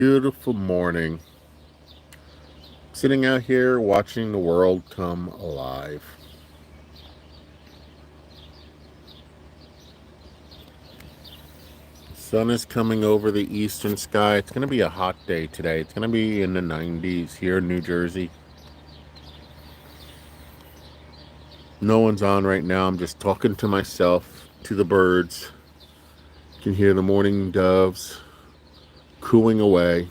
Beautiful morning. Sitting out here watching the world come alive. Sun is coming over the eastern sky. It's going to be a hot day today. It's going to be in the 90s here in New Jersey. No one's on right now. I'm just talking to myself, to the birds. You can hear the morning doves cooing away.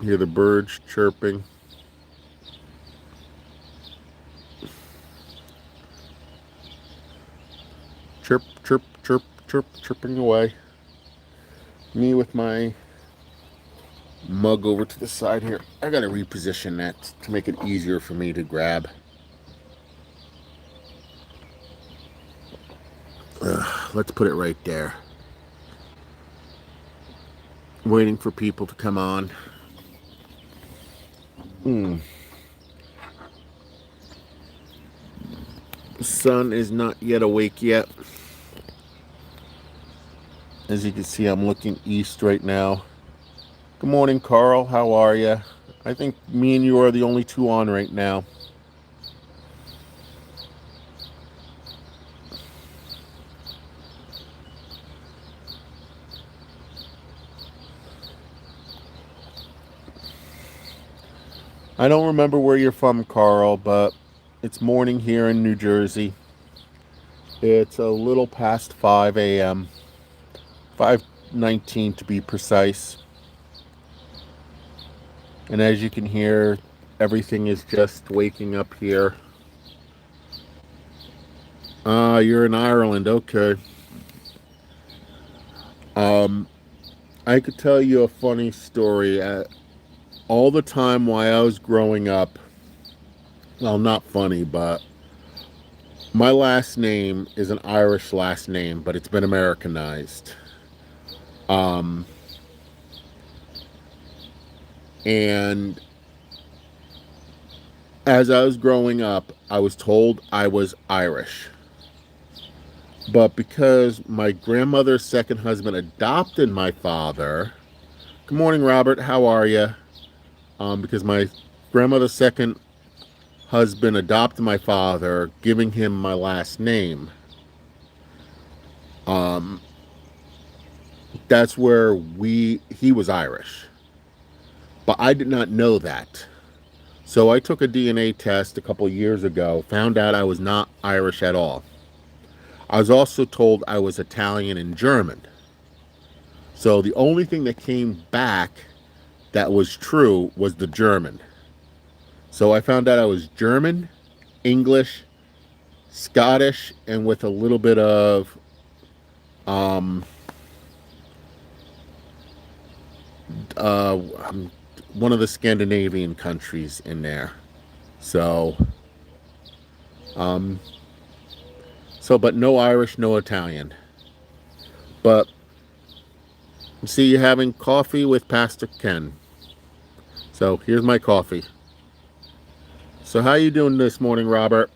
Hear the birds chirping. Chirp, chirp, chirp, chirp, chirping away. Me with my mug over to the side here. I gotta reposition that to make it easier for me to grab. Let's put it right there. Waiting for people to come on. The sun is not yet awake yet. As you can see, I'm looking east right now. Good morning, Carl. How are you? I think me and you are the only two on right now. I don't remember where you're from, Carl, but it's morning here in New Jersey. It's a little past 5 a.m. 5:19 to be precise. And as you can hear, everything is just waking up here. Ah, you're in Ireland. Okay. I could tell you a funny story. All the time while I was growing up, well, not funny, but my last name is an Irish last name, but it's been Americanized. Um, and as I was growing up, I was told I was Irish. But because my grandmother's second husband adopted my father, good morning, Robert, how are you? Because my grandmother's second husband adopted my father, giving him my last name. Um, that's where he was Irish. But I did not know that. So I took a DNA test a couple years ago, found out I was not Irish at all. I was also told I was Italian and German. So the only thing that came back that was true was the German. So I found out I was German, English, Scottish, and with a little bit of um, uh, one of the Scandinavian countries in there. So, um, but no Irish, no Italian. But see, you having coffee with Pastor Ken. So here's my coffee. So how you doing this morning, Robert?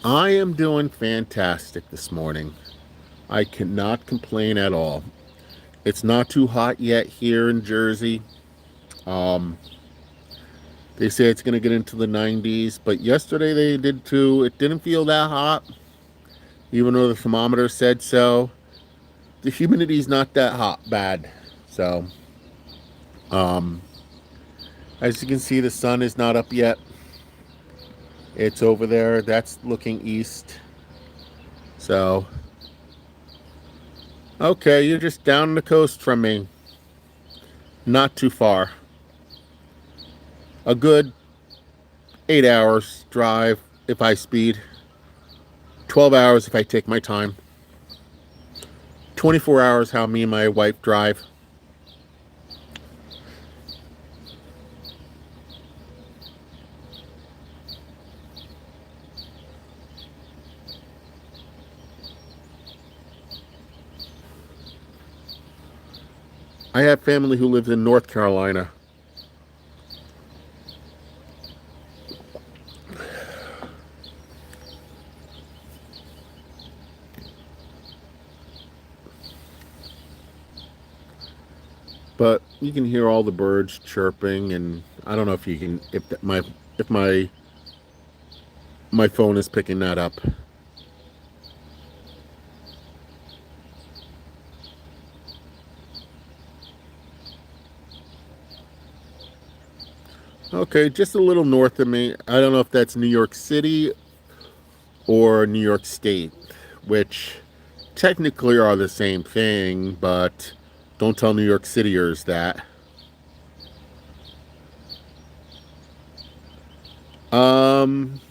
I am doing fantastic this morning. I cannot complain at all. It's not too hot yet here in Jersey. Um, they say it's going to get into the 90s, but yesterday they did too. It didn't feel that hot, even though the thermometer said so. The humidity's not that hot bad. So, um, as you can see, the sun is not up yet. It's over there. That's looking east. So, okay, you're just down the coast from me. Not too far. A good 8 hours drive if I speed. 12 hours if I take my time. 24 hours how me and my wife drive. I have family who lives in North Carolina. but you can hear all the birds chirping, and I don't know if you can, if my phone is picking that up. Okay, just a little north of me. I don't know if that's New York City or New York State, which technically are the same thing, but don't tell New York Cityers that. Um,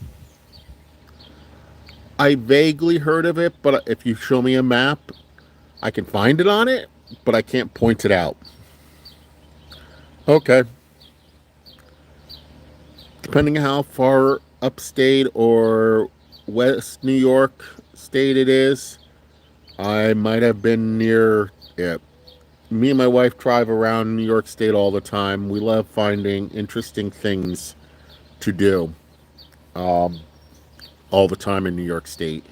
I vaguely heard of it, but if you show me a map, I can find it on it, but I can't point it out. Okay. Depending on how far upstate or West New York state it is, I might have been near it. Me and my wife drive around New York State all the time. We love finding interesting things to do um, all the time in New York State.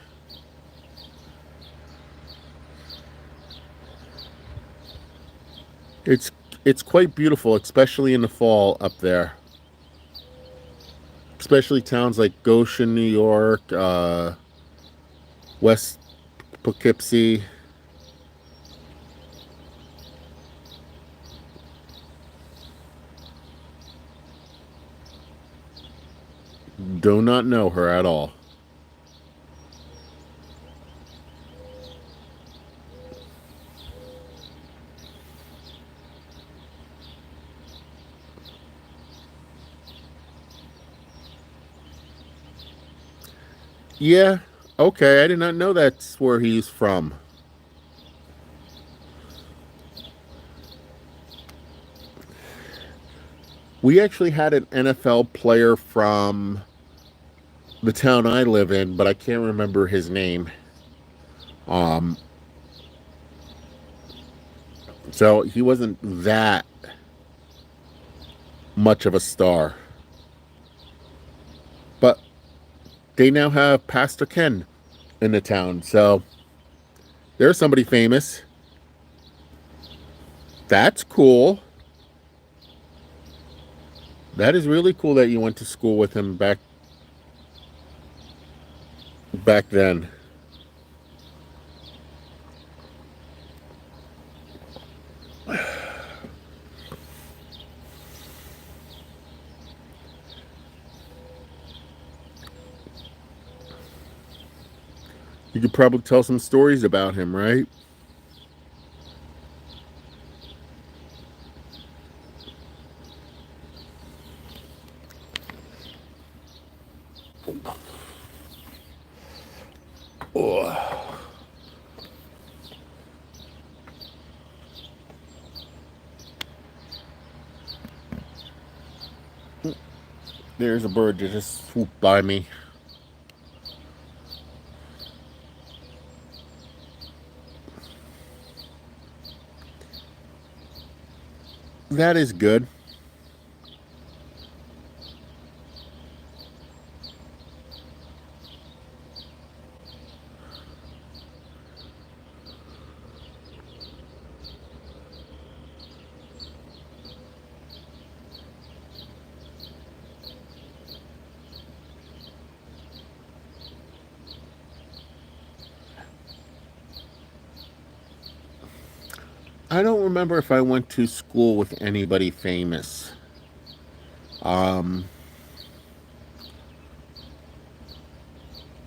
It's it's quite beautiful, especially in the fall up there. Especially towns like Goshen, New York, West Poughkeepsie. Do not know her at all. Yeah, okay, I did not know that's where he's from. We actually had an NFL player from the town I live in, but I can't remember his name. Um, so he wasn't that much of a star. But they now have Pastor Ken in the town, so there's somebody famous. That's cool. That is really cool that you went to school with him back then. You could probably tell some stories about him, right? Oh. There's a bird that just swooped by me. That is good. I don't remember if I went to school with anybody famous. Um,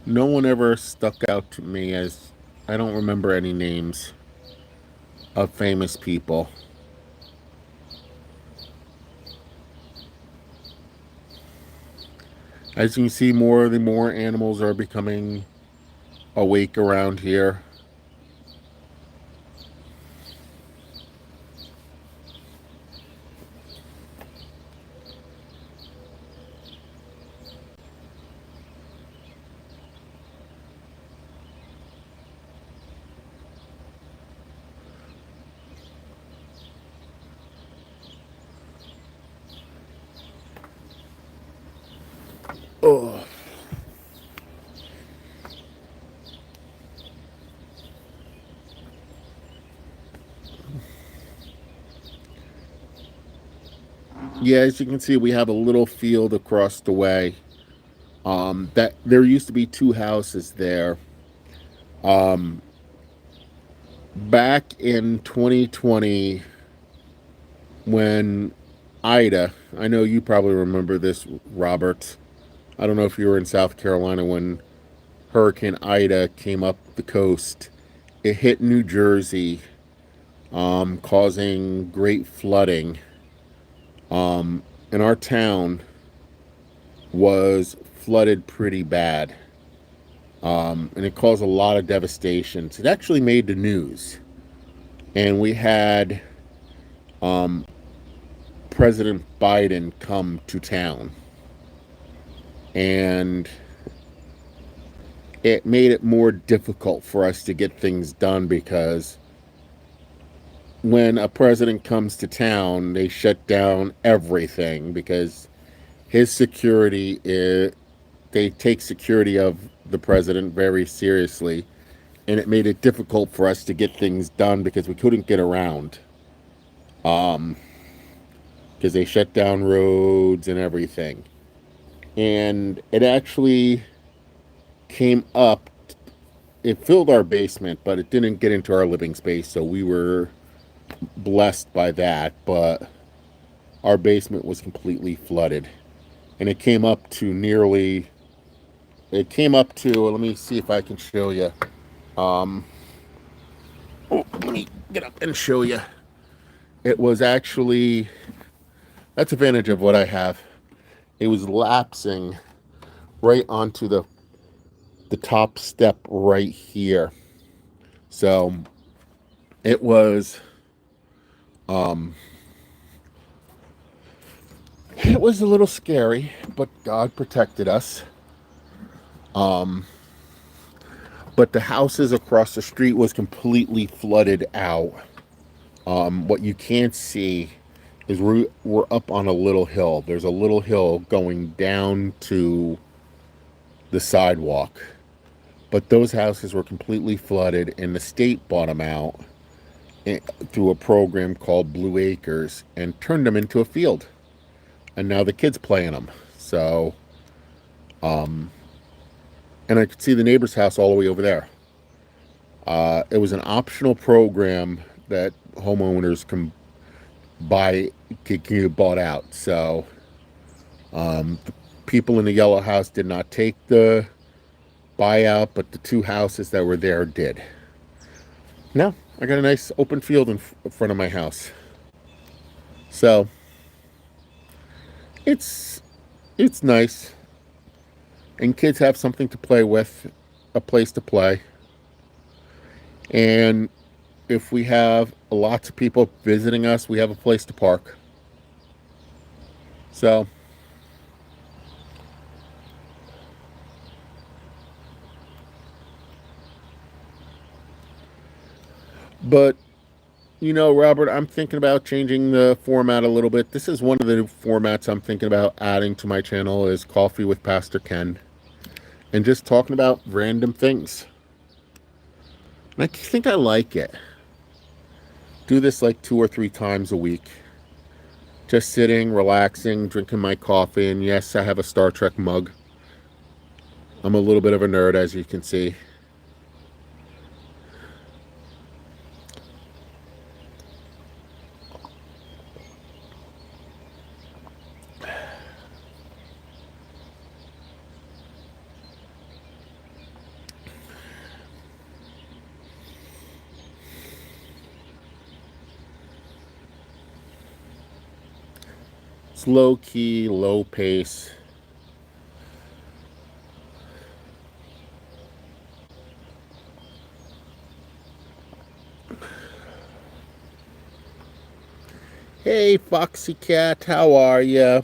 no one ever stuck out to me as I don't remember any names of famous people. As you can see, more animals are becoming awake around here. Oh, Yeah, as you can see, we have a little field across the way. That there used to be two houses there. Um, Back in 2020, when Ida, I know you probably remember this, Robert. I don't know if you were in South Carolina when Hurricane Ida came up the coast. It hit New Jersey, causing great flooding. And our town was flooded pretty bad. And it caused a lot of devastation. So it actually made the news. And we had um, President Biden come to town. And it made it more difficult for us to get things done because when a president comes to town, they shut down everything because his security is, they take security of the president very seriously, and it made it difficult for us to get things done because we couldn't get around. Because they shut down roads and everything. And it actually came up, it filled our basement, but it didn't get into our living space, so we were blessed by that. But our basement was completely flooded. And it came up to nearly, it came up to, let me see if I can show you. Um, Let me get up and show you. It was actually, that's advantage of what I have. It was lapsing right onto the top step right here. So it was um it was a little scary, but God protected us. Um but the houses across the street was completely flooded out. What you can't see is we're up on a little hill. There's a little hill going down to the sidewalk. But those houses were completely flooded, and the state bought them out through a program called Blue Acres and turned them into a field. And now the kids play in them. So, and I could see the neighbor's house all the way over there. It was an optional program that homeowners can buy, can get bought out. So, the people in the yellow house did not take the buyout, but the two houses that were there did. Now, I got a nice open field in front of my house. So, it's nice. And kids have something to play with, a place to play. And if we have lots of people visiting us, we have a place to park. So, but you know, Robert, I'm thinking about changing the format a little bit. This is one of the new formats I'm thinking about adding to my channel is Coffee with Pastor Ken. And just talking about random things. And I think I like it. Do this like 2 or 3 times a week. Just sitting, relaxing, drinking my coffee. And yes, I have a Star Trek mug. I'm a little bit of a nerd, as you can see. It's low key, low pace. Hey, Foxy Cat, how are ya?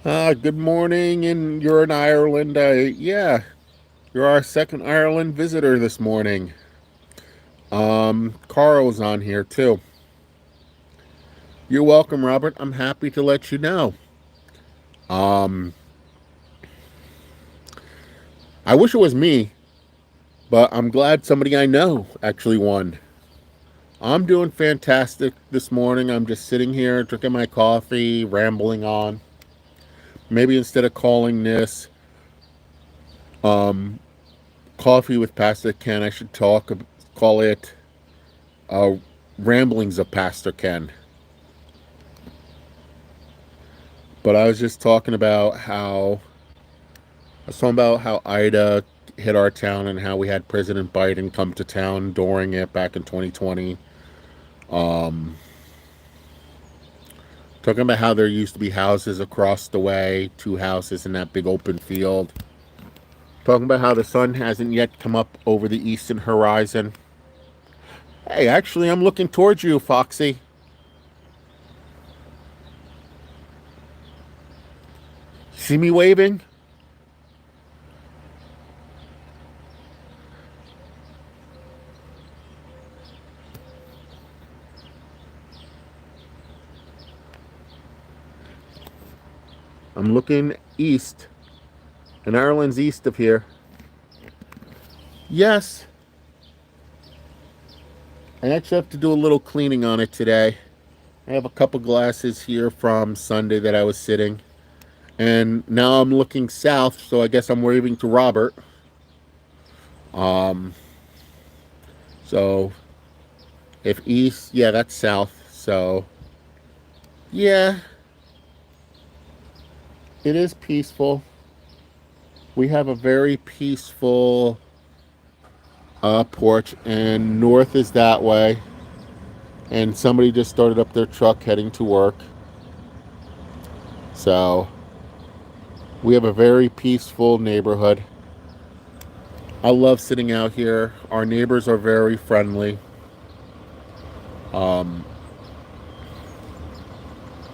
Good morning, and you're in Ireland. Yeah, you're our second Ireland visitor this morning. Carl's on here too. You're welcome, Robert. I'm happy to let you know. Um, I wish it was me, but I'm glad somebody I know actually won. I'm doing fantastic this morning. I'm just sitting here drinking my coffee, rambling on. Maybe instead of calling this um, Coffee with Pastor Ken, I should call it uh, Ramblings of Pastor Ken. But I was just talking about how Ida hit our town and how we had President Biden come to town during it back in 2020. Um, Talking about how there used to be houses across the way, two houses in that big open field. Talking about how the sun hasn't yet come up over the eastern horizon. Hey, actually, I'm looking towards you, Foxy. See me waving? I'm looking east. And Ireland's east of here. Yes. I actually have to do a little cleaning on it today. I have a couple glasses here from Sunday that I was sitting. And now I'm looking south, so I guess I'm waving to Robert. Um, so if east, yeah, that's south. So yeah, it is peaceful. We have a very peaceful porch, and north is that way. And somebody just started up their truck heading to work. So we have a very peaceful neighborhood. I love sitting out here. Our neighbors are very friendly. Um,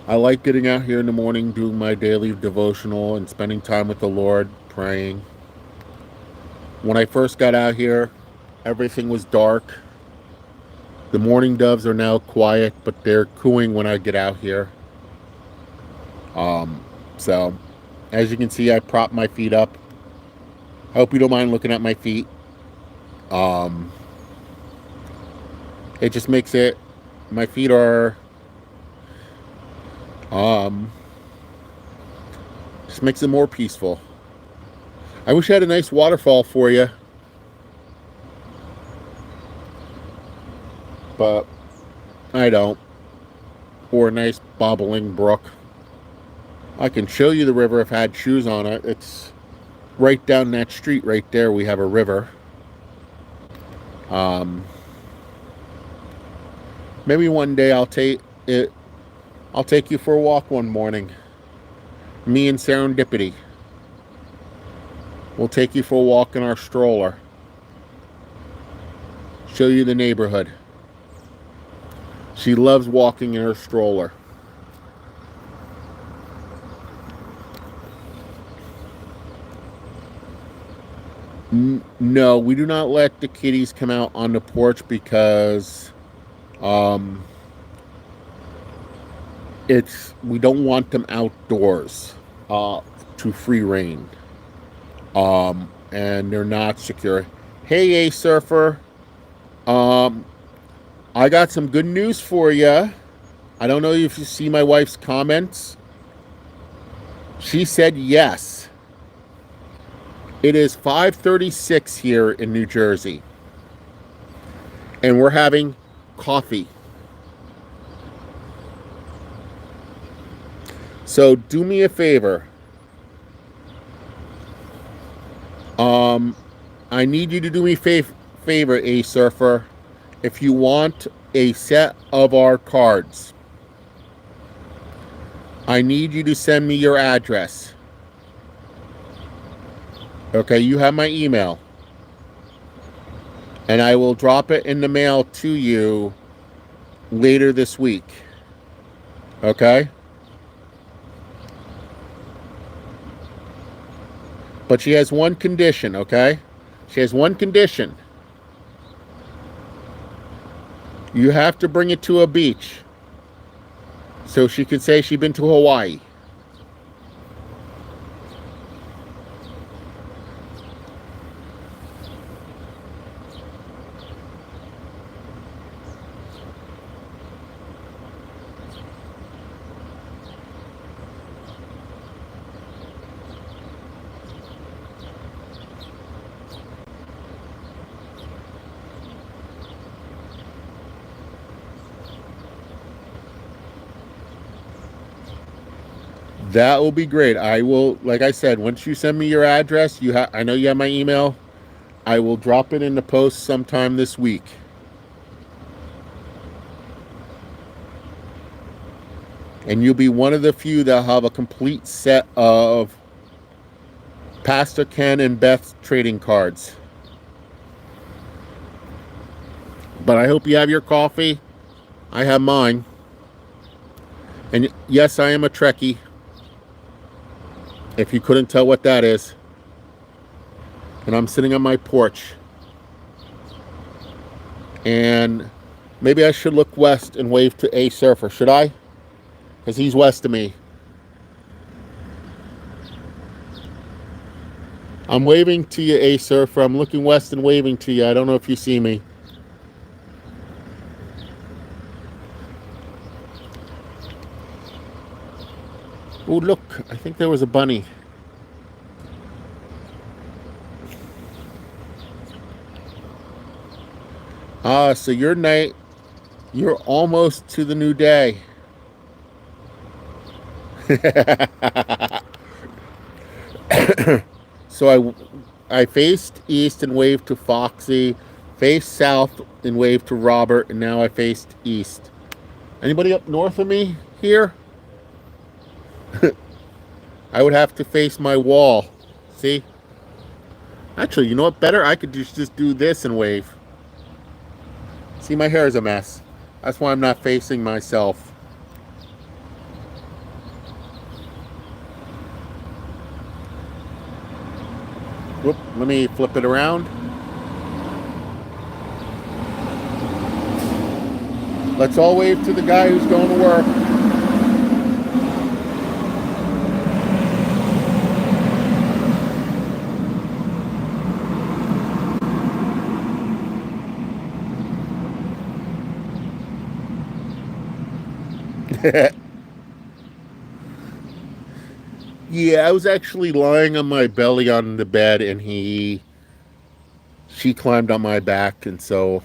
I like getting out here in the morning, doing my daily devotional and spending time with the Lord, praying. When I first got out here, everything was dark. The morning doves are now quiet, but they're cooing when I get out here. Um, so, as you can see, I prop my feet up. I hope you don't mind looking at my feet. Um, it just makes it, my feet are, um, just makes it more peaceful. I wish I had a nice waterfall for you, but I don't. Or a nice bobbling brook. I can show you the river if I had shoes on it. It's right down that street right there. We have a river. Um, Maybe one day I'll take it. I'll take you for a walk one morning. Me and Serendipity. We'll take you for a walk in our stroller. Show you the neighborhood. She loves walking in her stroller. No, we do not let the kitties come out on the porch because um, we don't want them outdoors to free reign. And they're not secure. Hey, A Surfer. Um, I got some good news for you. I don't know if you see my wife's comments. She said yes. It is 5:36 here in New Jersey. And we're having coffee. So do me a favor. I need you to do me a favor, A Surfer. If you want a set of our cards, I need you to send me your address. Okay, you have my email. And I will drop it in the mail to you later this week. Okay? But she has one condition, okay? She has one condition. You have to bring it to a beach so she can say she's been to Hawaii. That will be great. I will, like I said, once you send me your address, I know you have my email. I will drop it in the post sometime this week. And you'll be one of the few that have a complete set of Pastor Ken and Beth's trading cards. But I hope you have your coffee. I have mine. And yes, I am a Trekkie. If you couldn't tell what that is. And I'm sitting on my porch. And maybe I should look west and wave to A Surfer. Should I? Because he's west of me. I'm waving to you, A Surfer. I'm looking west and waving to you. I don't know if you see me. Oh, look. I think there was a bunny. Ah, so your night, you're almost to the new day. So I faced east and waved to Foxy, faced south and waved to Robert, and now I faced east. Anybody up north of me here? I would have to face my wall. See? Actually, you know what? Better, I could just do this and wave. See, my hair is a mess. That's why I'm not facing myself. Whoop, let me flip it around. Let's all wave to the guy who's going to work. Yeah, I was actually lying on my belly on the bed, and she climbed on my back, and so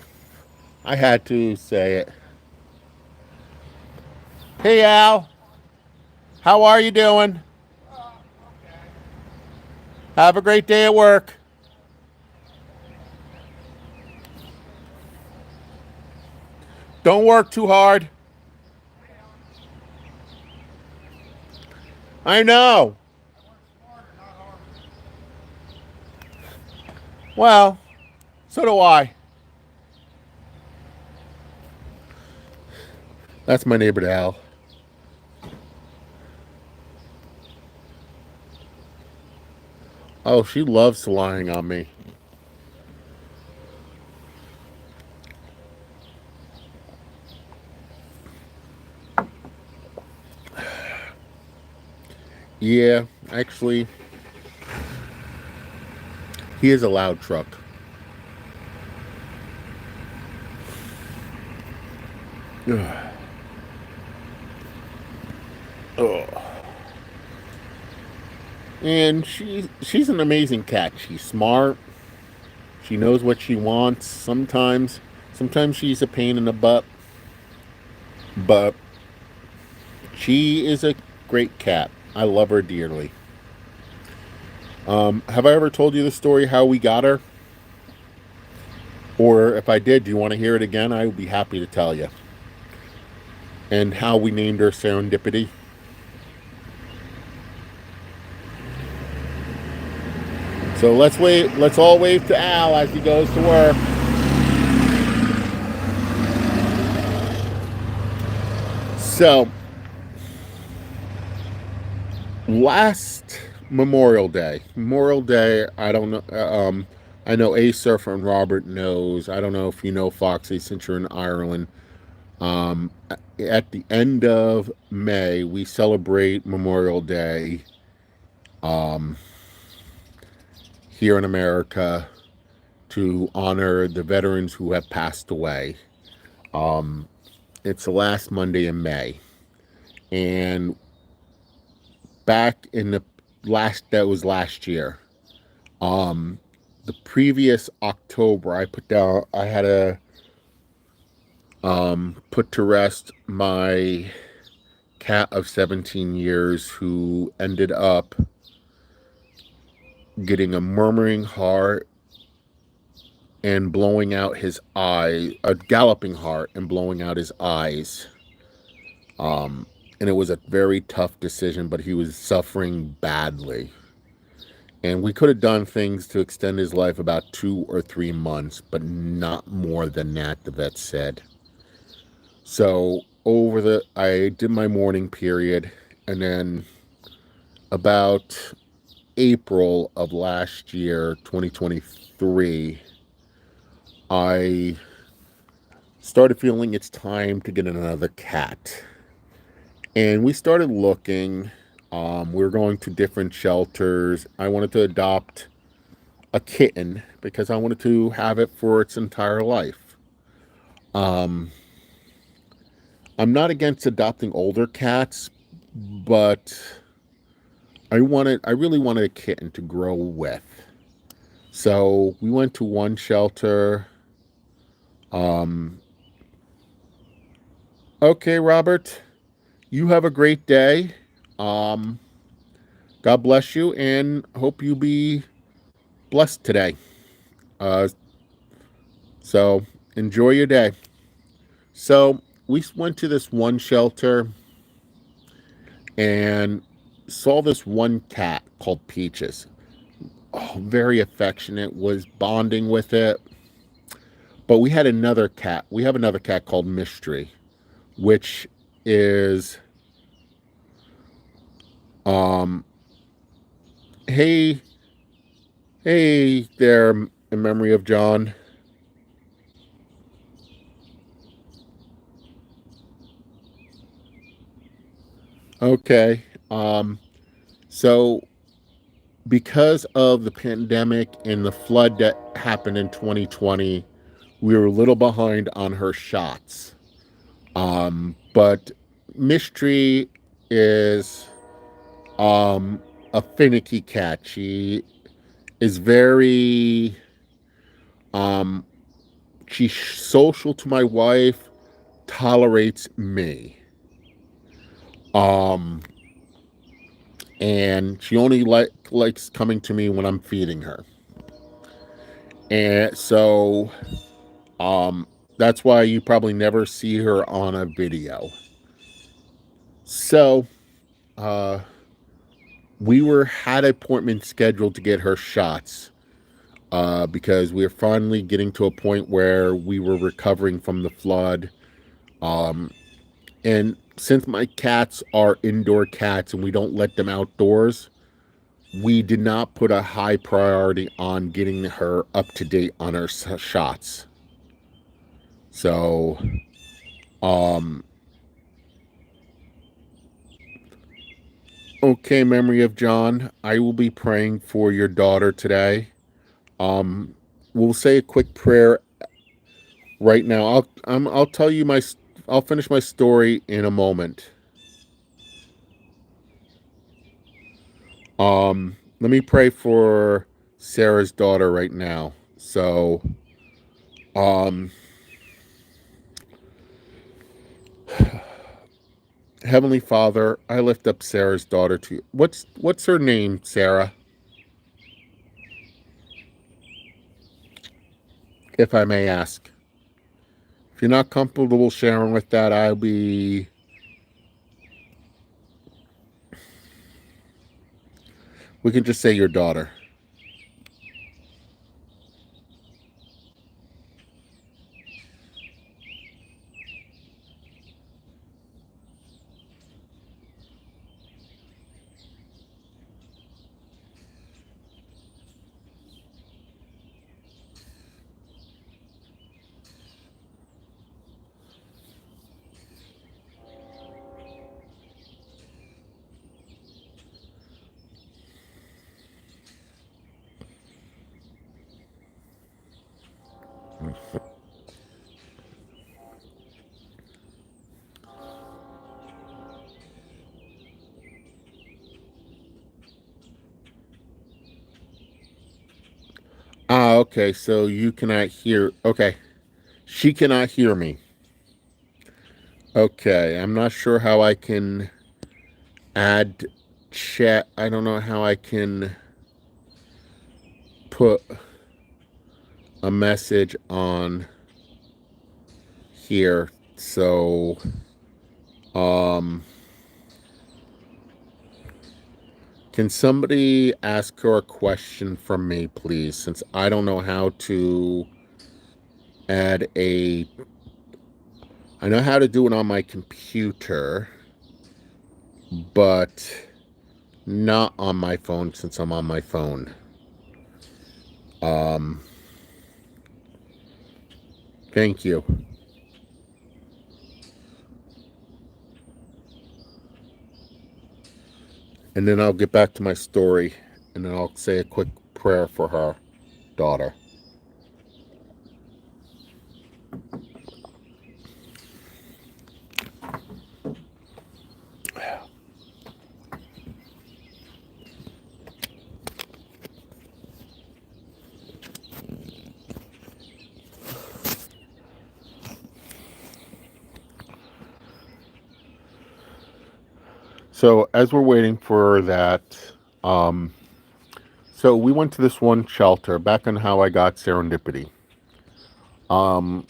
I had to say it. Hey, Al, how are you doing? Have a great day at work. Don't work too hard. I know. Well, so do I. That's my neighbor Al. Oh, she loves lying on me. Yeah, actually, he is a loud truck. Ugh. Ugh. And she's an amazing cat. She's smart. She knows what she wants. Sometimes she's a pain in the butt, but she is a great cat. I love her dearly. Have I ever told you the story how we got her? Or if I did, do you want to hear it again? I would be happy to tell you. And how we named her Serendipity. So let's all wave to Al as he goes to work. So last Memorial Day, I don't know. I know A Surfer and Robert knows. I don't know if you know Foxy since you're in Ireland. At the end of May, we celebrate Memorial Day here in America to honor the veterans who have passed away. It's the last Monday in May. And back in that was last year. The previous October, I had to put to rest my cat of 17 years who ended up getting a murmuring heart and blowing out his eye, a galloping heart and blowing out his eyes. And it was a very tough decision, but he was suffering badly. And we could have done things to extend his life about 2 or 3 months, but not more than that, the vet said. So I did my mourning period, and then about April of last year, 2023, I started feeling it's time to get another cat. And we started looking. We were going to different shelters. I wanted to adopt a kitten because I wanted to have it for its entire life. I'm not against adopting older cats, but I really wanted a kitten to grow with. So we went to one shelter. Okay, Robert, you have a great day. God bless you, and hope you be blessed today. So enjoy your day. So we went to this one shelter and saw this one cat called Peaches. Oh, very affectionate, was bonding with it. But we had another cat. We have another cat called Mystery, which is, hey, hey there, in memory of John. Okay. So because of the pandemic and the flood that happened in 2020, we were a little behind on her shots. But Mystery is a finicky cat. She is very she's social to my wife, tolerates me. And she only likes coming to me when I'm feeding her. And so that's why you probably never see her on a video. So we had an appointment scheduled to get her shots because we were finally getting to a point where we were recovering from the flood. And since my cats are indoor cats and we don't let them outdoors, we did not put a high priority on getting her up to date on her shots. So, okay, memory of John, I will be praying for your daughter today. We'll say a quick prayer right now. I'll tell you I'll finish my story in a moment. Let me pray for Sarah's daughter right now. So, Heavenly Father, I lift up Sarah's daughter to you. What's her name, Sarah? If I may ask. If you're not comfortable sharing with that, we can just say your daughter. Okay, so you cannot hear. Okay, she cannot hear me. Okay, I'm not sure how I can add chat. I don't know how I can put a message on here. So, um, can somebody ask her a question from me, please? Since I don't know how to add a... I know how to do it on my computer, but not on my phone since I'm on my phone. Thank you. And then I'll get back to my story, and then I'll say a quick prayer for her daughter. So as we're waiting for that, um, so we went to this one shelter back on how I got Serendipity. Um,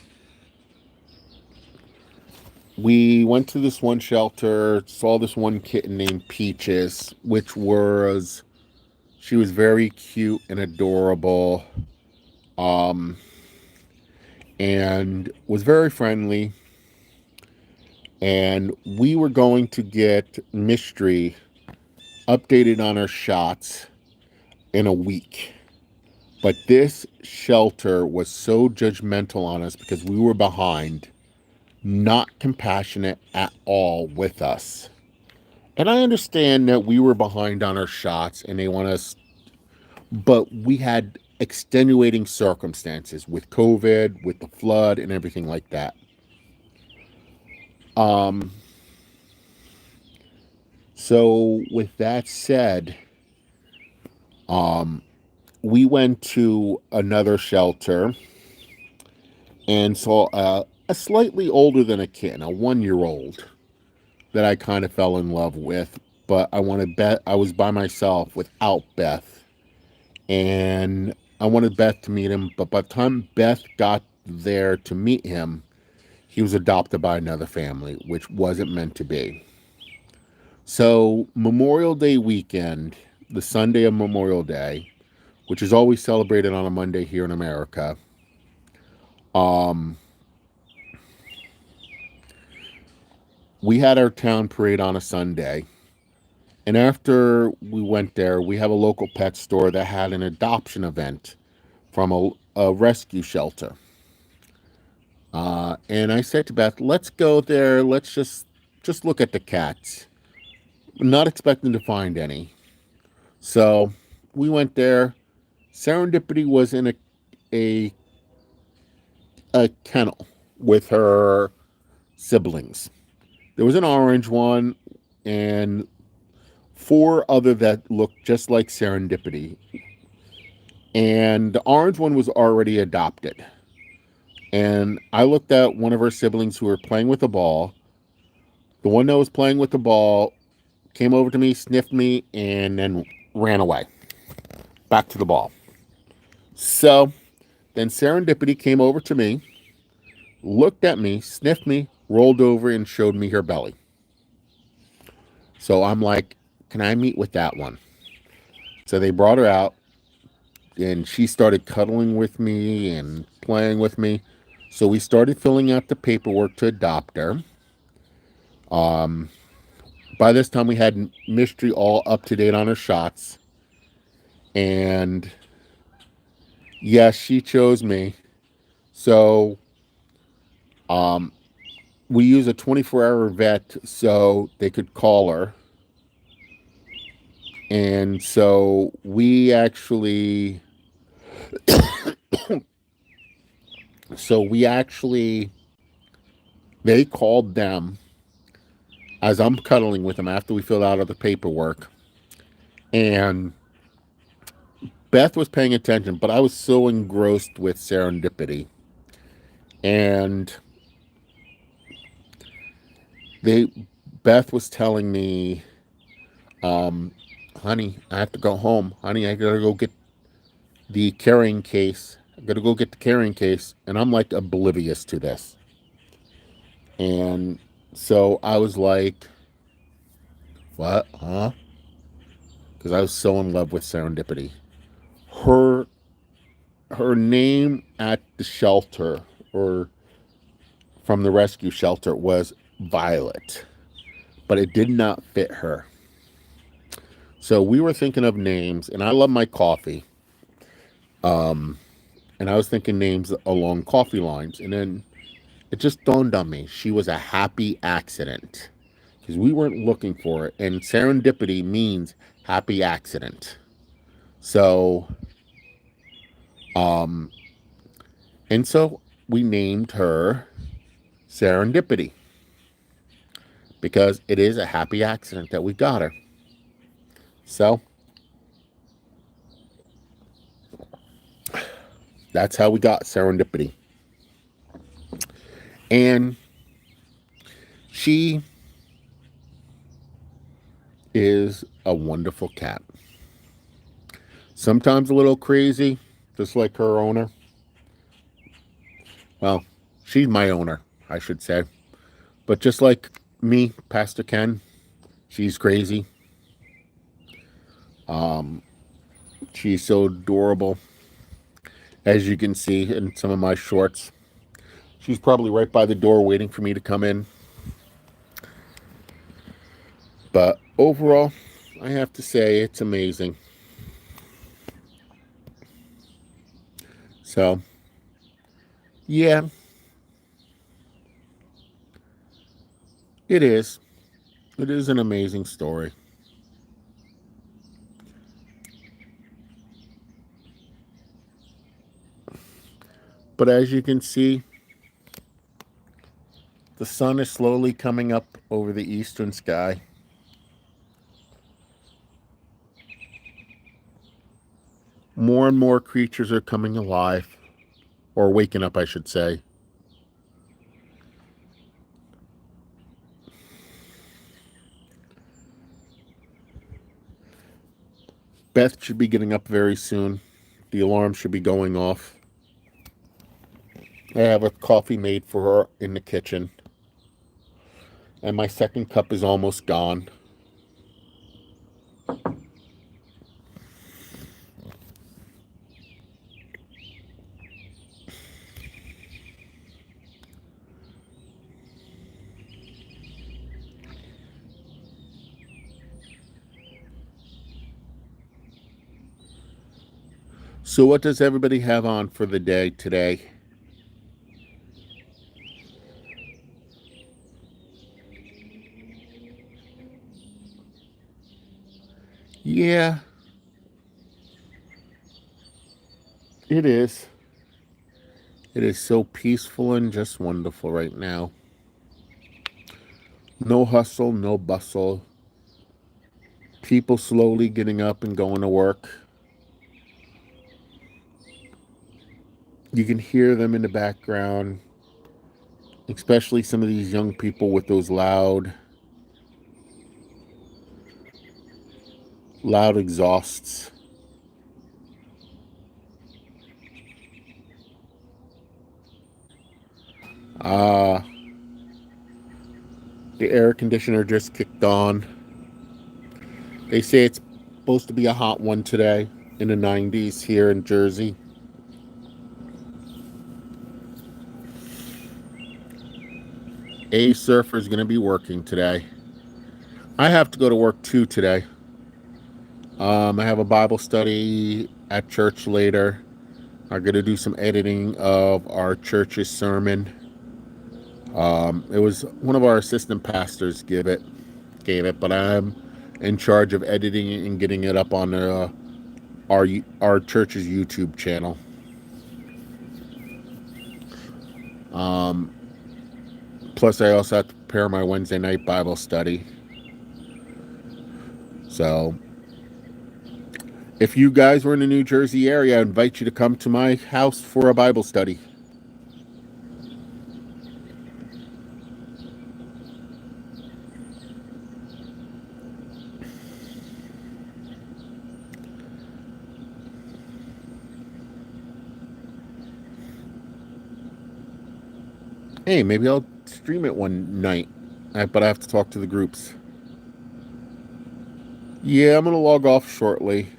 we went to this one shelter, saw this one kitten named Peaches, which was... she was very cute and adorable, um, and was very friendly. And we were going to get Mystery updated on her shots in a week. But this shelter was so judgmental on us because we were behind, not compassionate at all with us. And I understand that we were behind on our shots and they want us, but we had extenuating circumstances with COVID, with the flood, and everything like that. So with that said, we went to another shelter and saw a slightly older than a kitten, a 1-year-old that I kind of fell in love with. But I wanted Beth. I was by myself without Beth, and I wanted Beth to meet him. But by the time Beth got there to meet him, he was adopted by another family, which wasn't meant to be. So Memorial Day weekend, the Sunday of Memorial Day, which is always celebrated on a Monday here in America, we had our town parade on a Sunday. And after we went there, we have a local pet store that had an adoption event from a rescue shelter. And I said to Beth, let's go there. Let's just look at the cats. Not expecting to find any. So we went there. Serendipity was in a, a kennel with her siblings. There was an orange one and 4 other that looked just like Serendipity. And the orange one was already adopted. And I looked at one of her siblings who were playing with the ball. The one that was playing with the ball came over to me, sniffed me, and then ran away. Back to the ball. So then Serendipity came over to me, looked at me, sniffed me, rolled over, and showed me her belly. So I'm like, can I meet with that one? So they brought her out, and she started cuddling with me and playing with me. So we started filling out the paperwork to adopt her. By this time, we had Mystery all up to date on her shots. And yes, she chose me. So we use a 24-hour vet so they could call her. And so we actually... they called them as I'm cuddling with them after we filled out all the paperwork. And Beth was paying attention, but I was so engrossed with Serendipity. And they Beth was telling me Um, honey, I have to go home. Honey, I gotta go get the carrying case. I gotta go get the carrying case. And I'm like oblivious to this. And so I was like, what? Huh? Because I was so in love with Serendipity. Her her name at the shelter, or from the rescue shelter, was Violet, but it did not fit her. So we were thinking of names, and I love my coffee. And I was thinking names along coffee lines, and then it just dawned on me she was a happy accident because we weren't looking for it, and serendipity means happy accident. So, um, and so we named her Serendipity because it is a happy accident that we got her. So that's how we got Serendipity. And she is a wonderful cat. Sometimes a little crazy, just like her owner. Well, she's my owner, I should say. But just like me, Pastor Ken, she's crazy. She's so adorable, as you can see in some of my shorts. She's probably right by the door waiting for me to come in. But overall, I have to say it's amazing. So, yeah, it is. It is an amazing story. But as you can see, the sun is slowly coming up over the eastern sky. More and more creatures are coming alive, or waking up, I should say. Beth should be getting up very soon. The alarm should be going off. I have a coffee made for her in the kitchen. And my second cup is almost gone. So, what does everybody have on for the day today? Yeah, it is. It is so peaceful and just wonderful right now. No hustle, no bustle. People slowly getting up and going to work. You can hear them in the background, especially some of these young people with those loud exhausts. Uh, the air conditioner just kicked on. They say it's supposed to be a hot one today in the 90s here in Jersey. A surfer is going to be working today. I have to go to work too today. I have a Bible study at church later. I'm going to do some editing of our church's sermon. It was one of our assistant pastors gave it, but I'm in charge of editing it and getting it up on our church's YouTube channel. Plus, I also have to prepare my Wednesday night Bible study. So, if you guys were in the New Jersey area, I invite you to come to my house for a Bible study. Hey, maybe I'll stream it one night. But I have to talk to the groups. Yeah, I'm going to log off shortly.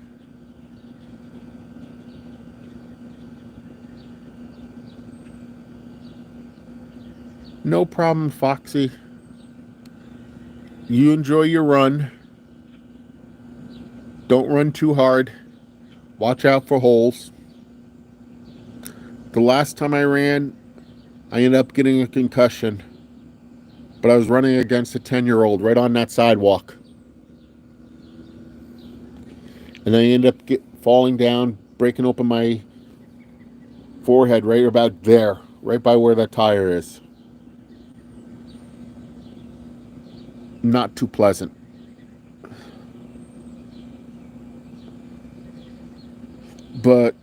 No problem, Foxy. You enjoy your run. Don't run too hard. Watch out for holes. The last time I ran, I ended up getting a concussion. But I was running against a 10-year-old right on that sidewalk. And I ended up falling down, breaking open my forehead right about there, right by where that tire is. Not too pleasant. But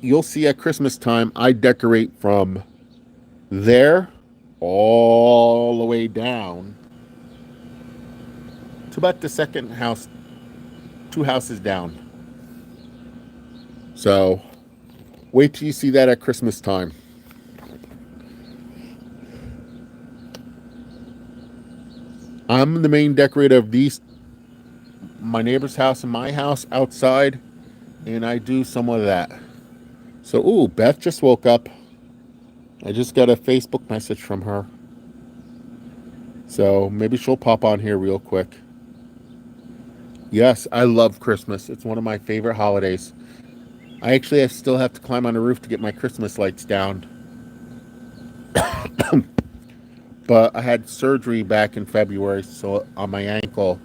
you'll see at Christmas time, I decorate from there all the way down to about the second house, 2 houses down. So wait till you see that at Christmas time. I'm the main decorator of my neighbor's house and my house outside, and I do some of that. So, ooh, Beth just woke up. I just got a Facebook message from her. So maybe she'll pop on here real quick. Yes, I love Christmas. It's one of my favorite holidays. I still have to climb on the roof to get my Christmas lights down. But I had surgery back in February, so on my ankle,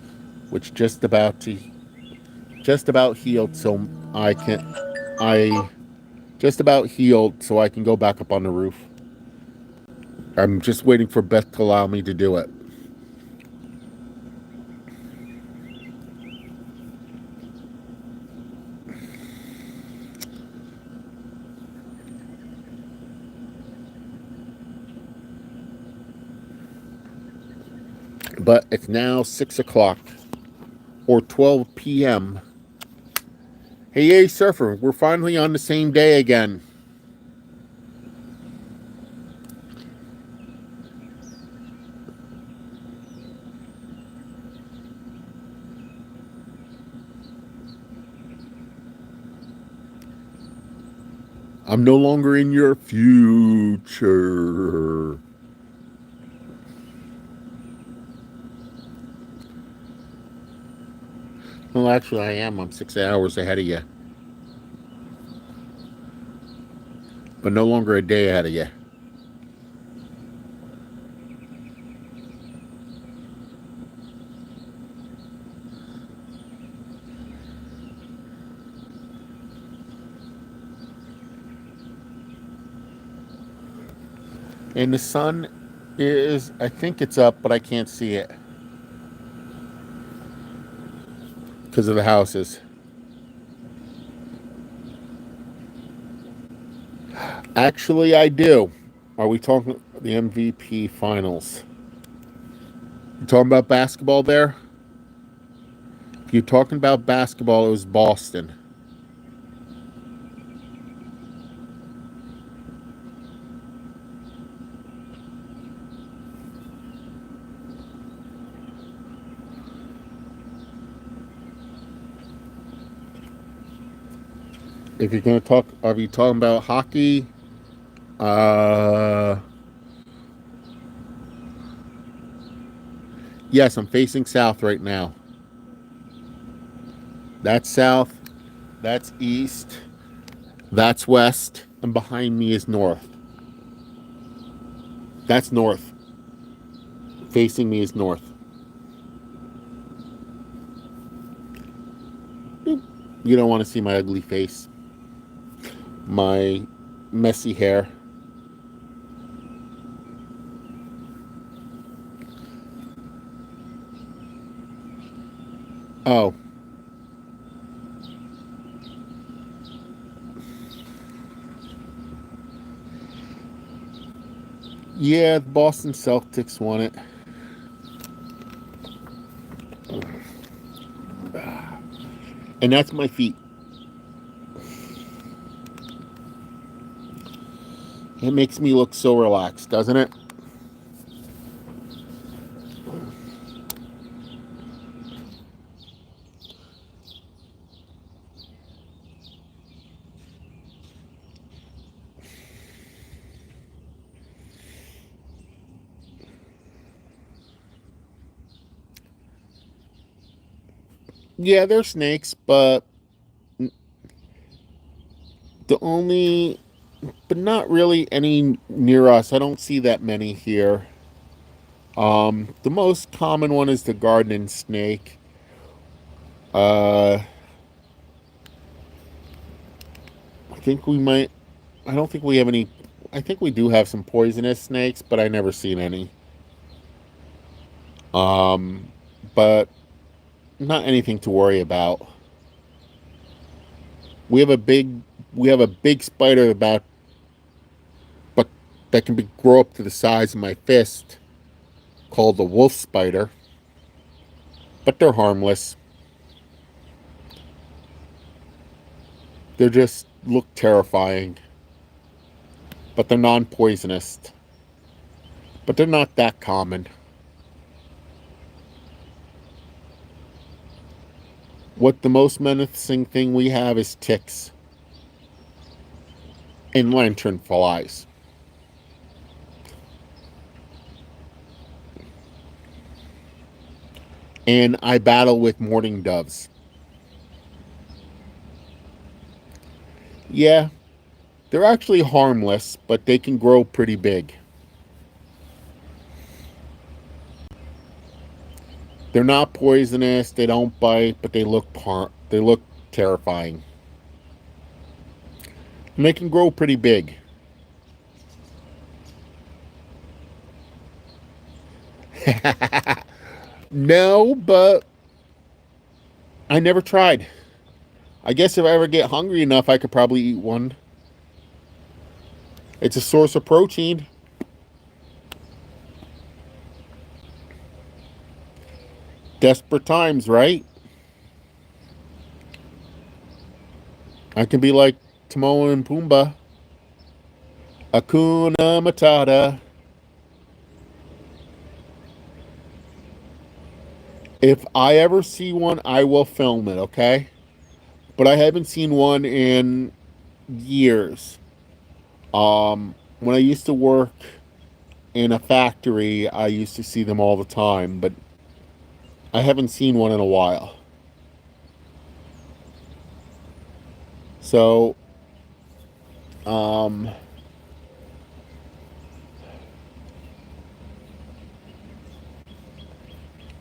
which just about healed, so I just about healed, so I can go back up on the roof. I'm just waiting for Beth to allow me to do it. But it's now 6 o'clock or 12 p.m. Hey, Surfer, we're finally on the same day again. I'm no longer in your future. Well, actually, I am. I'm 6 hours ahead of you. But no longer a day ahead of you. And the sun is, I think it's up, but I can't see it because of the houses. Actually, I do. Are we talking the MVP finals? You talking about basketball there? If you're talking about basketball, it was Boston. If you're going to talk, are you talking about hockey? Yes, I'm facing south right now. That's south. That's east. That's west. And behind me is north. That's north. Facing me is north. You don't want to see my ugly face. My messy hair. Oh. Yeah, the Boston Celtics won it. And that's my feet. It makes me look so relaxed, doesn't it? Yeah, they're snakes, but the only, but not really any near us. I don't see that many here. The most common one is the garden snake. Uh, I think we might. I don't think we have any. I think we do have some poisonous snakes, but I never seen any. Um, but not anything to worry about. We have a big. We have a big spider about, but that can be grow up to the size of my fist, called the wolf spider. But they're harmless. They just look terrifying, but they're non-poisonous. But they're not that common. What the most menacing thing we have is ticks and lantern flies. And I battle with mourning doves. Yeah, they're actually harmless, but they can grow pretty big. They're not poisonous, they don't bite, but they look terrifying. And they can grow pretty big. No, but I never tried. I guess if I ever get hungry enough, I could probably eat one. It's a source of protein. Desperate times, right? I can be like Timon and Pumbaa. Akuna Matata. If I ever see one, I will film it, okay? But I haven't seen one in years. When I used to work in a factory, I used to see them all the time, but I haven't seen one in a while. So, um,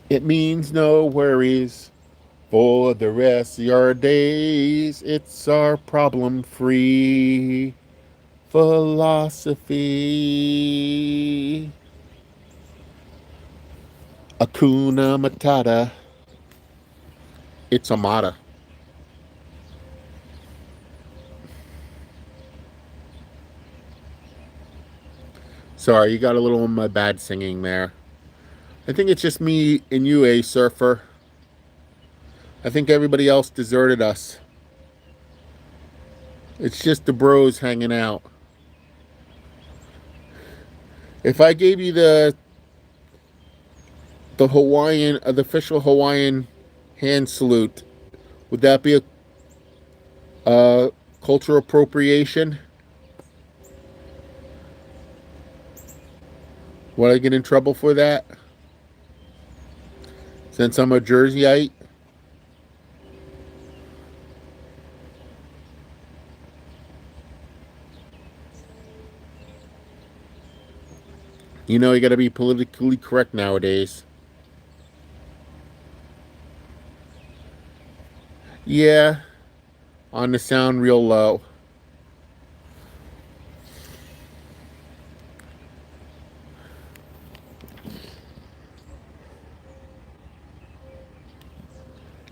it means no worries for the rest of your days. It's our problem free philosophy. Akuna Matata. It's Amata. Sorry, you got a little of my bad singing there. I think it's just me and you, surfer. I think everybody else deserted us. It's just the bros hanging out. If I gave you the Hawaiian, the official Hawaiian hand salute, would that be a cultural appropriation? Would I get in trouble for that? Since I'm a Jerseyite? You know, you gotta be politically correct nowadays. Yeah, on the sound real low.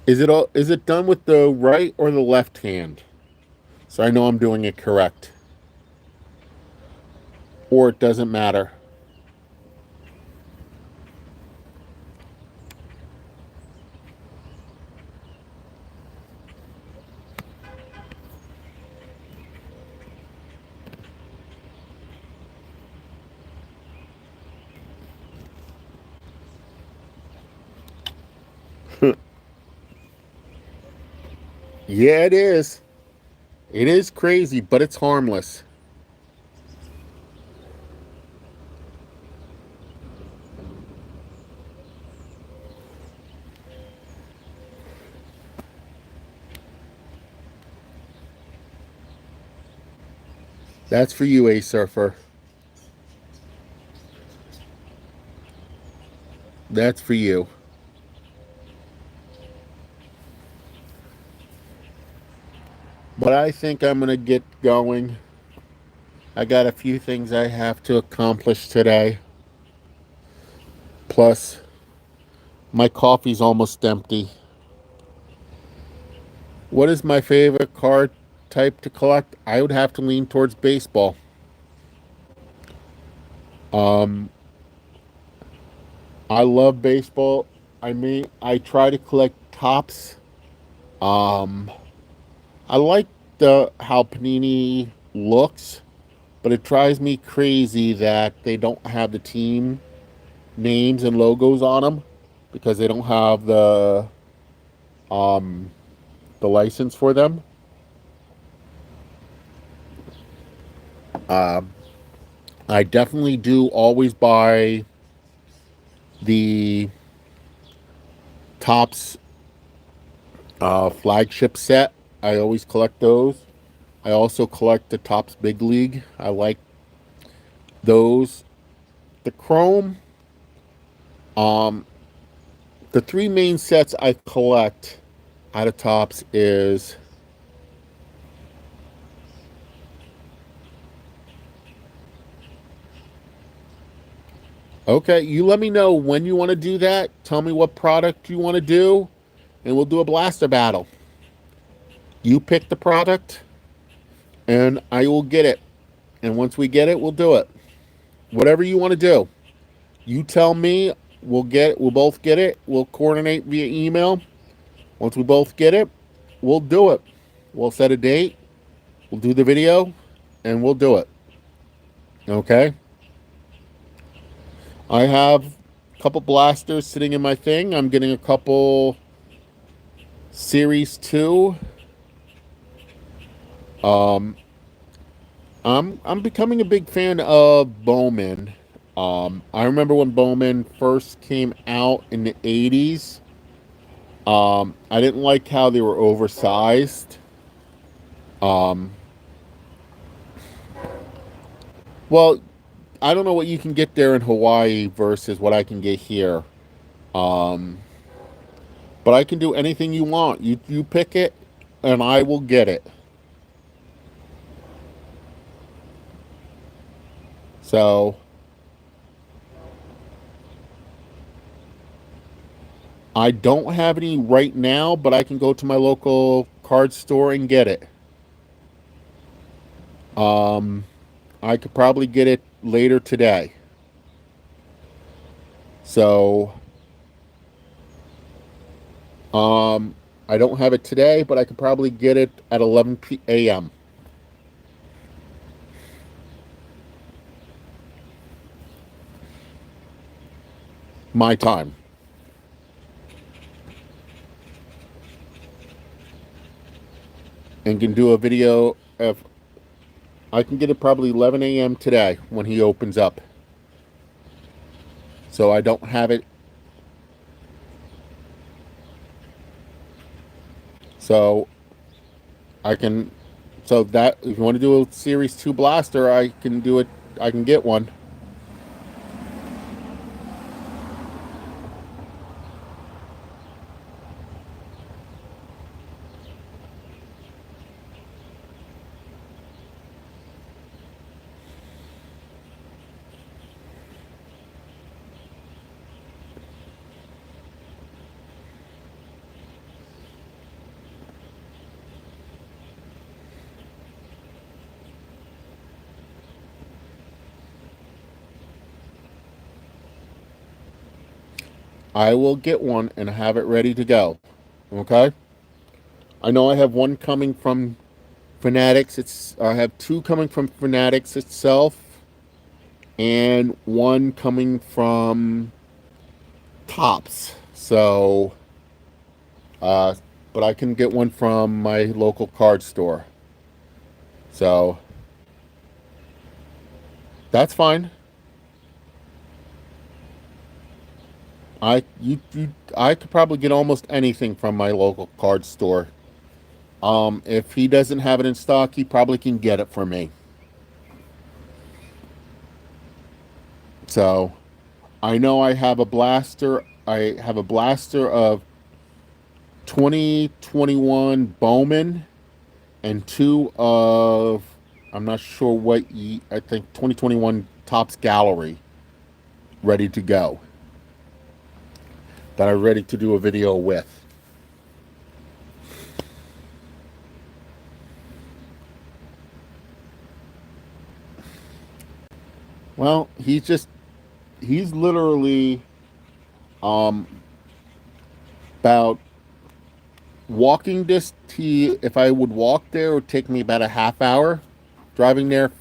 Is it done with the right or the left hand? So I know I'm doing it correct. Or it doesn't matter. Yeah, it is. It is crazy, but it's harmless. That's for you, A Surfer. That's for you. But I think I'm going to get going. I got a few things I have to accomplish today. Plus, my coffee's almost empty. What is my favorite card type to collect? I would have to lean towards baseball. Um, I love baseball. I try to collect tops. Um, I like the how Panini looks, but it drives me crazy that they don't have the team names and logos on them because they don't have um the license for them. Um, I definitely do always buy the Tops flagship set. I always collect those. I also collect the Tops Big League. I like those. The Chrome, um, the three main sets I collect out of Tops is okay. You let me know when you want to do that. Tell me what product you want to do, and we'll do a blaster battle. You pick the product, and I will get it. And once we get it, we'll do it. Whatever you want to do. You tell me, we'll get it, we'll both get it. We'll coordinate via email. Once we both get it, we'll do it. We'll set a date, we'll do the video, and we'll do it. Okay? I have a couple blasters sitting in my thing. I'm getting a couple Series 2. Um I'm becoming a big fan of Bowman. I remember when Bowman first came out in the 80s. I didn't like how they were oversized. Um, well, I don't know what you can get there in Hawaii versus what I can get here. Um, but I can do anything you want. You pick it, and I will get it. So I don't have any right now, but I can go to my local card store and get it. Um, I could probably get it later today. So um, I don't have it today, but I could probably get it at 11 a.m. my time. And can do a video of I can get it probably 11 a.m. today when he opens up. So I don't have it. So I can. So that if you want to do a Series 2 blaster, I can do it. I can get one. I will get one and have it ready to go. Okay. I know I have one coming from Fanatics. I have two coming from Fanatics itself, and one coming from Tops. So, uh, but I can get one from my local card store. So that's fine. I could probably get almost anything from my local card store. If he doesn't have it in stock, he probably can get it for me. So I know I have a blaster. I have a blaster of 2021 Bowman and two of, I'm not sure what, I think 2021 Topps Gallery ready to go that I'm ready to do a video with. Well, he's literally um about walking this T. If I would walk there, it would take me about a half hour. Driving there,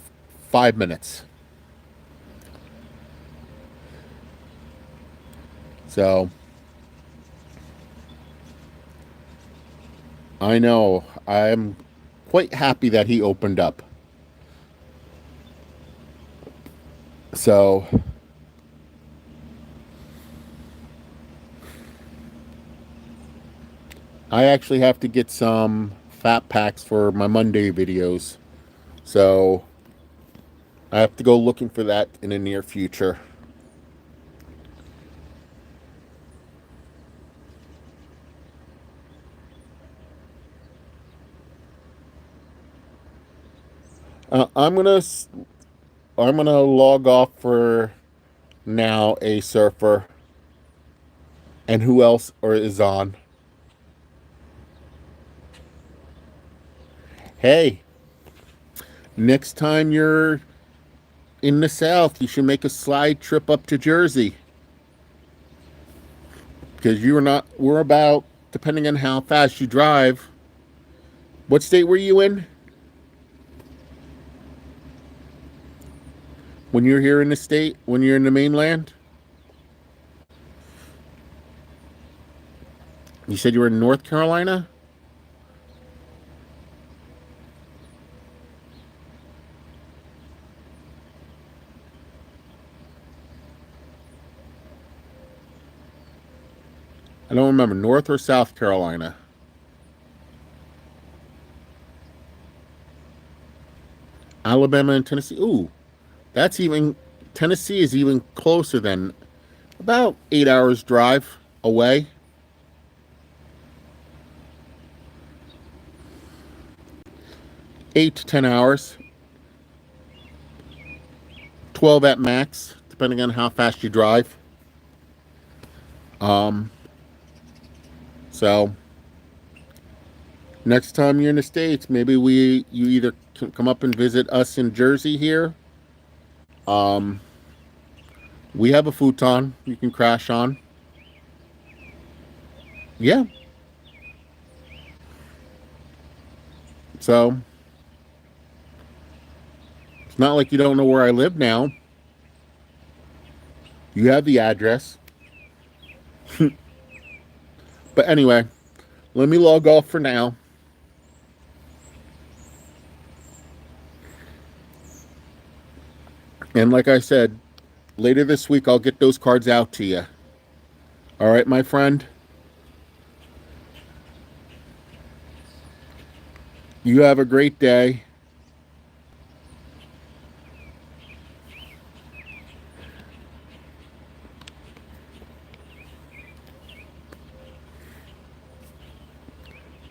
5 minutes. So I know I'm quite happy that he opened up. So I actually have to get some fat packs for my Monday videos. So I have to go looking for that in the near future. I'm gonna log off for now. A surfer, and who else or is on? Hey, next time you're in the South, you should make a slide trip up to Jersey, because you're not. We're about, depending on how fast you drive. What state were you in when you're here in the state? When you're in the mainland? You said you were in North Carolina? I don't remember. North or South Carolina? Alabama and Tennessee. Ooh, that's even, Tennessee is even closer than, about 8 hours drive away. 8 to 10 hours. 12 at max, depending on how fast you drive. Um, so next time you're in the States, maybe you either can come up and visit us in Jersey here. Um, we have a futon you can crash on. Yeah. So it's not like you don't know where I live now. You have the address. But anyway, let me log off for now. And like I said, later this week, I'll get those cards out to you. All right, my friend? You have a great day.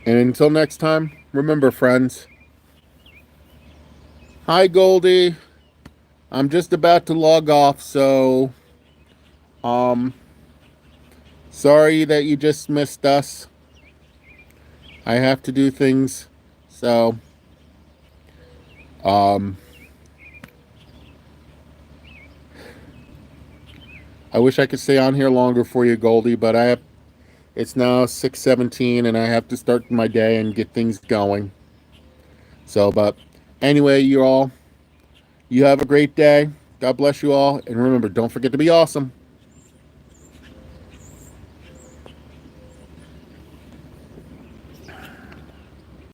And until next time, remember, friends. Hi, Goldie. I'm just about to log off, so um sorry that you just missed us. I have to do things, so um I wish I could stay on here longer for you, Goldie, but it's now 6:17 and I have to start my day and get things going. So, but anyway, you have a great day. God bless you all, and remember, don't forget to be awesome.